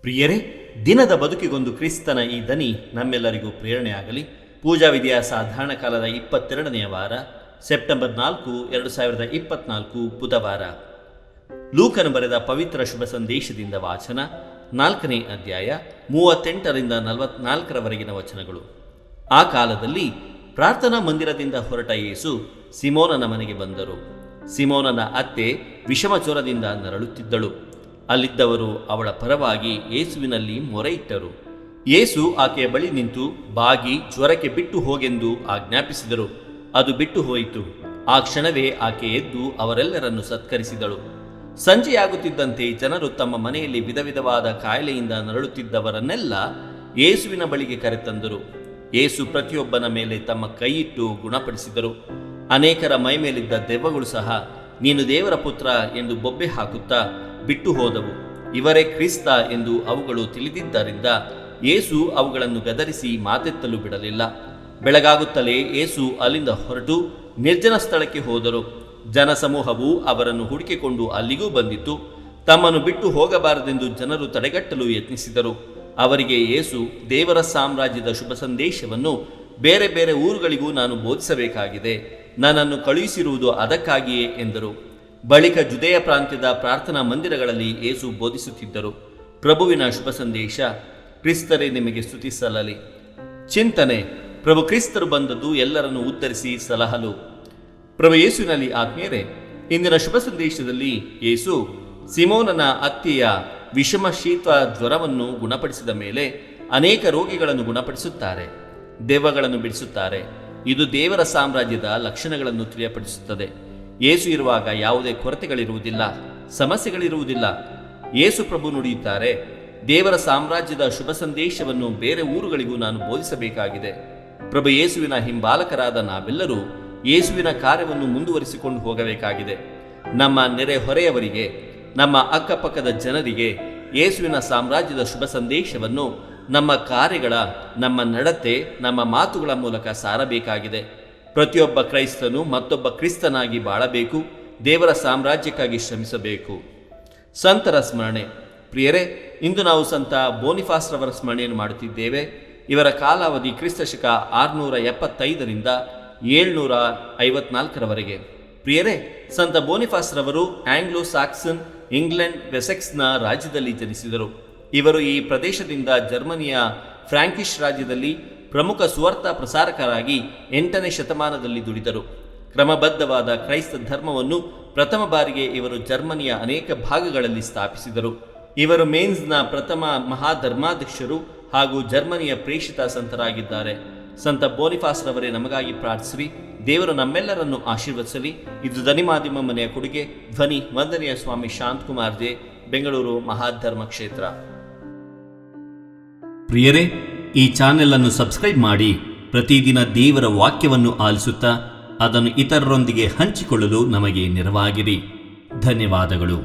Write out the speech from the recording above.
ಪ್ರಿಯರೇ, ದಿನದ ಬದುಕಿಗೊಂದು ಕ್ರಿಸ್ತನ ಈ ದನಿ ನಮ್ಮೆಲ್ಲರಿಗೂ ಪ್ರೇರಣೆಯಾಗಲಿ. ಪೂಜಾ ವಿಧಿಯ ಸಾಧಾರಣ ಕಾಲದ 22ನೆಯ ವಾರ, ಸೆಪ್ಟೆಂಬರ್ 4, 2024 ಬುಧವಾರ. ಲೂಕನು ಬರೆದ ಪವಿತ್ರ ಶುಭ ಸಂದೇಶದಿಂದ ವಾಚನ, 4ನೇ ಅಧ್ಯಾಯ 38ರಿಂದ 44ರವರೆಗಿನ ವಚನಗಳು. ಆ ಕಾಲದಲ್ಲಿ ಪ್ರಾರ್ಥನಾ ಮಂದಿರದಿಂದ ಹೊರಟ ಯೇಸು ಸಿಮೋನನ ಮನೆಗೆ ಬಂದರು. ಸಿಮೋನನ ಅತ್ತೆ ವಿಷಮಜ್ವರದಿಂದ ನರಳುತ್ತಿದ್ದಳು. ಅಲ್ಲಿದ್ದವರು ಅವಳ ಪರವಾಗಿ ಯೇಸುವಿನಲ್ಲಿ ಮೊರೆಯಿಟ್ಟರು. ಯೇಸು ಆಕೆಯ ಬಳಿ ನಿಂತು ಬಾಗಿ ಜ್ವರಕ್ಕೆ ಬಿಟ್ಟು ಹೋಗೆಂದು ಆಜ್ಞಾಪಿಸಿದರು. ಅದು ಬಿಟ್ಟು ಹೋಯಿತು. ಆ ಕ್ಷಣವೇ ಆಕೆ ಎದ್ದು ಅವರೆಲ್ಲರನ್ನು ಸತ್ಕರಿಸಿದಳು. ಸಂಜೆಯಾಗುತ್ತಿದ್ದಂತೆ ಜನರು ತಮ್ಮ ಮನೆಯಲ್ಲಿ ವಿಧ ವಿಧವಾದ ಕಾಯಿಲೆಯಿಂದ ನರಳುತ್ತಿದ್ದವರನ್ನೆಲ್ಲ ಯೇಸುವಿನ ಬಳಿಗೆ ಕರೆತಂದರು. ಯೇಸು ಪ್ರತಿಯೊಬ್ಬನ ಮೇಲೆ ತಮ್ಮ ಕೈಯಿಟ್ಟು ಗುಣಪಡಿಸಿದರು. ಅನೇಕರ ಮೈಮೇಲಿದ್ದ ದೆವ್ವಗಳು ಸಹ ನೀನು ದೇವರ ಪುತ್ರ ಎಂದು ಬೊಬ್ಬೆ ಹಾಕುತ್ತಾ ಬಿಟ್ಟು ಹೋದವು. ಇವರೇ ಕ್ರಿಸ್ತ ಎಂದು ಅವುಗಳು ತಿಳಿದಿದ್ದರಿಂದ ಯೇಸು ಅವುಗಳನ್ನು ಗದರಿಸಿ ಮಾತೆತ್ತಲು ಬಿಡಲಿಲ್ಲ. ಬೆಳಗಾಗುತ್ತಲೇ ಯೇಸು ಅಲ್ಲಿಂದ ಹೊರಟು ನಿರ್ಜನ ಸ್ಥಳಕ್ಕೆ ಹೋದರು. ಜನಸಮೂಹವು ಅವರನ್ನು ಹುಡುಕಿಕೊಂಡು ಅಲ್ಲಿಗೂ ಬಂದಿತು. ತಮ್ಮನ್ನು ಬಿಟ್ಟು ಹೋಗಬಾರದೆಂದು ಜನರು ತಡೆಗಟ್ಟಲು ಯತ್ನಿಸಿದರು. ಅವರಿಗೆ ಯೇಸು, ದೇವರ ಸಾಮ್ರಾಜ್ಯದ ಶುಭ ಸಂದೇಶವನ್ನು ಬೇರೆ ಬೇರೆ ಊರುಗಳಿಗೂ ನಾನು ಬೋಧಿಸಬೇಕಾಗಿದೆ. ನನ್ನನ್ನು ಕಳುಹಿಸಿರುವುದು ಅದಕ್ಕಾಗಿಯೇ ಎಂದರು. ಬಳಿಕ ಜುದೇಯ ಪ್ರಾಂತ್ಯದ ಪ್ರಾರ್ಥನಾ ಮಂದಿರಗಳಲ್ಲಿ ಯೇಸು ಬೋಧಿಸುತ್ತಿದ್ದರು. ಪ್ರಭುವಿನ ಶುಭ ಸಂದೇಶ. ಕ್ರಿಸ್ತರೇ ನಿಮಗೆ ಸ್ತುತಿ ಸಲ್ಲಲಿ. ಚಿಂತನೆ. ಪ್ರಭು ಕ್ರಿಸ್ತರು ಬಂದದ್ದು ಎಲ್ಲರನ್ನು ಉದ್ಧರಿಸಿ ಸಲಹಲು. ಪ್ರಭು ಯೇಸುವಿನಲ್ಲಿ ಆತ್ಮೀಯರೇ, ಇಂದಿನ ಶುಭ ಸಂದೇಶದಲ್ಲಿ ಯೇಸು ಸಿಮೋನನ ಅತ್ತೆಯ ವಿಷಮ ಶೀತ ಜ್ವರವನ್ನು ಗುಣಪಡಿಸಿದ ಮೇಲೆ ಅನೇಕ ರೋಗಿಗಳನ್ನು ಗುಣಪಡಿಸುತ್ತಾರೆ, ದೆವ್ವಗಳನ್ನು ಬಿಡಿಸುತ್ತಾರೆ. ಇದು ದೇವರ ಸಾಮ್ರಾಜ್ಯದ ಲಕ್ಷಣಗಳನ್ನು ತಿಳಿಯಪಡಿಸುತ್ತದೆ. ಯೇಸು ಇರುವಾಗ ಯಾವುದೇ ಕೊರತೆಗಳಿರುವುದಿಲ್ಲ, ಸಮಸ್ಯೆಗಳಿರುವುದಿಲ್ಲ. ಯೇಸು ಪ್ರಭು ನುಡಿಯುತ್ತಾರೆ, ದೇವರ ಸಾಮ್ರಾಜ್ಯದ ಶುಭ ಸಂದೇಶವನ್ನು ಬೇರೆ ಊರುಗಳಿಗೂ ನಾನು ಬೋಧಿಸಬೇಕಾಗಿದೆ. ಪ್ರಭು ಯೇಸುವಿನ ಹಿಂಬಾಲಕರಾದ ನಾವೆಲ್ಲರೂ ಯೇಸುವಿನ ಕಾರ್ಯವನ್ನು ಮುಂದುವರಿಸಿಕೊಂಡು ಹೋಗಬೇಕಾಗಿದೆ. ನಮ್ಮ ನೆರೆಹೊರೆಯವರಿಗೆ, ನಮ್ಮ ಅಕ್ಕಪಕ್ಕದ ಜನರಿಗೆ ಯೇಸುವಿನ ಸಾಮ್ರಾಜ್ಯದ ಶುಭ ಸಂದೇಶವನ್ನು ನಮ್ಮ ಕಾರ್ಯಗಳ, ನಮ್ಮ ನಡತೆ, ನಮ್ಮ ಮಾತುಗಳ ಮೂಲಕ ಸಾರಬೇಕಾಗಿದೆ. ಪ್ರತಿಯೊಬ್ಬ ಕ್ರೈಸ್ತನು ಮತ್ತೊಬ್ಬ ಕ್ರಿಸ್ತನಾಗಿ ಬಾಳಬೇಕು. ದೇವರ ಸಾಮ್ರಾಜ್ಯಕ್ಕಾಗಿ ಶ್ರಮಿಸಬೇಕು. ಸಂತರ ಸ್ಮರಣೆ. ಪ್ರಿಯರೇ, ಇಂದು ನಾವು ಸಂತ ಬೋನಿಫಾಸ್ ರವರ ಸ್ಮರಣೆಯನ್ನು ಮಾಡುತ್ತಿದ್ದೇವೆ. ಇವರ ಕಾಲಾವಧಿ ಕ್ರಿಸ್ತಶಕ 675ರಿಂದ 754ರವರೆಗೆ. ಪ್ರಿಯರೇ, ಸಂತ ಬೋನಿಫಾಸ್ ರವರು ಆಂಗ್ಲೋ ಸಾಕ್ಸನ್ ಇಂಗ್ಲೆಂಡ್ ವೆಸೆಕ್ಸ್ನ ರಾಜ್ಯದಲ್ಲಿ ಜನಿಸಿದರು. ಇವರು ಈ ಪ್ರದೇಶದಿಂದ ಜರ್ಮನಿಯ ಫ್ರಾಂಕಿಶ್ ರಾಜ್ಯದಲ್ಲಿ ಪ್ರಮುಖ ಸುವಾರ್ತಾ ಪ್ರಸಾರಕರಾಗಿ 8ನೇ ಶತಮಾನದಲ್ಲಿ ದುಡಿದರು. ಕ್ರಮಬದ್ಧವಾದ ಕ್ರೈಸ್ತ ಧರ್ಮವನ್ನು ಪ್ರಥಮ ಬಾರಿಗೆ ಇವರು ಜರ್ಮನಿಯ ಅನೇಕ ಭಾಗಗಳಲ್ಲಿ ಸ್ಥಾಪಿಸಿದರು. ಇವರು ಮೇನ್ಸ್ನ ಪ್ರಥಮ ಮಹಾಧರ್ಮಾಧ್ಯಕ್ಷರು ಹಾಗೂ ಜರ್ಮನಿಯ ಪ್ರೇಷಿತ ಸಂತರಾಗಿದ್ದಾರೆ. ಸಂತ ಬೋನಿಫಾಸ್ ರವರೇ ನಮಗಾಗಿ ಪ್ರಾರ್ಥಿಸಿರಿ. ದೇವರು ನಮ್ಮೆಲ್ಲರನ್ನು ಆಶೀರ್ವದಿಸಲಿ. ಇದು ಧ್ವನಿ ಮಾಧ್ಯಮ ಮನೆಯ ಕೊಡುಗೆ. ಧ್ವನಿ ವಂದನೆಯ ಸ್ವಾಮಿ ಶಾಂತಕುಮಾರ್ ಜೆ, ಬೆಂಗಳೂರು ಮಹಾಧರ್ಮ ಕ್ಷೇತ್ರ. ಪ್ರಿಯರೇ, ಈ ಚಾನೆಲ್ ಅನ್ನು ಸಬ್ಸ್ಕ್ರೈಬ್ ಮಾಡಿ ಪ್ರತಿದಿನ ದೇವರ ವಾಕ್ಯವನ್ನು ಆಲಿಸುತ್ತಾ ಅದನ್ನು ಇತರರೊಂದಿಗೆ ಹಂಚಿಕೊಳ್ಳಲು ನಮಗೆ ನೆರವಾಗಿರಿ. ಧನ್ಯವಾದಗಳು.